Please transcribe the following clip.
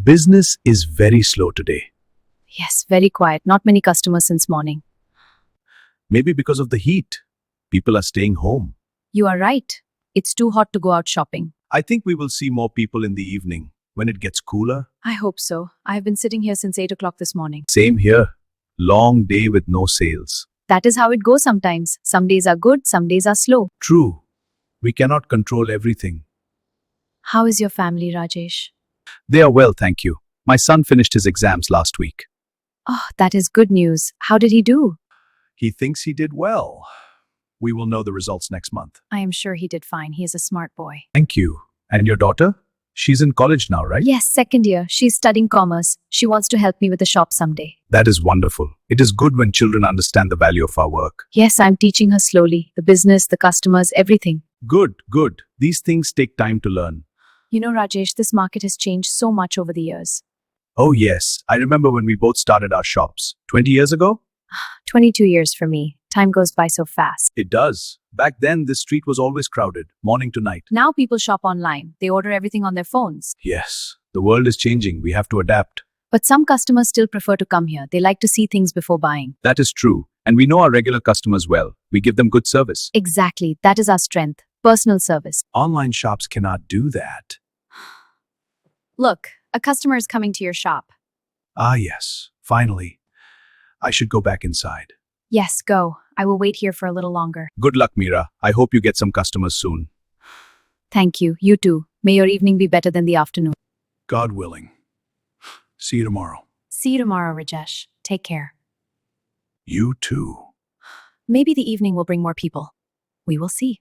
Business is very slow today. Yes, very quiet. Not many customers since morning. Maybe because of the heat. People are staying home. You are right. It's too hot to go out shopping. I think we will see more people in the evening when it gets cooler. I hope so. I have been sitting here since 8 o'clock this morning. Same here. Long day with no sales. That is how it goes sometimes. Some days are good, some days are slow. True. We cannot control everything. How is your family, Rajesh? They are well, thank you. My son finished his exams last week. Oh, that is good news. How did he do? He thinks he did well. We will know the results next month. I am sure he did fine. He is a smart boy. Thank you. And your daughter? She's in college now, right? Yes, second year. She's studying commerce. She wants to help me with the shop someday. That is wonderful. It is good when children understand the value of our work. Yes, I'm teaching her slowly. The business, the customers, everything. Good, good. These things take time to learn. You know, Rajesh, this market has changed so much over the years. Oh, yes. I remember when we both started our shops. 20 years ago? 22 years for me. Time goes by so fast. It does. Back then, this street was always crowded, morning to night. Now people shop online. They order everything on their phones. Yes, the world is changing. We have to adapt. But some customers still prefer to come here. They like to see things before buying. That is true. And we know our regular customers well. We give them good service. Exactly. That is our strength. Personal service. Online shops cannot do that. Look, a customer is coming to your shop. Ah, yes. Finally. I should go back inside. Yes, go. I will wait here for a little longer. Good luck, Mira. I hope you get some customers soon. Thank you. You too. May your evening be better than the afternoon. God willing. See you tomorrow. See you tomorrow, Rajesh. Take care. You too. Maybe the evening will bring more people. We will see.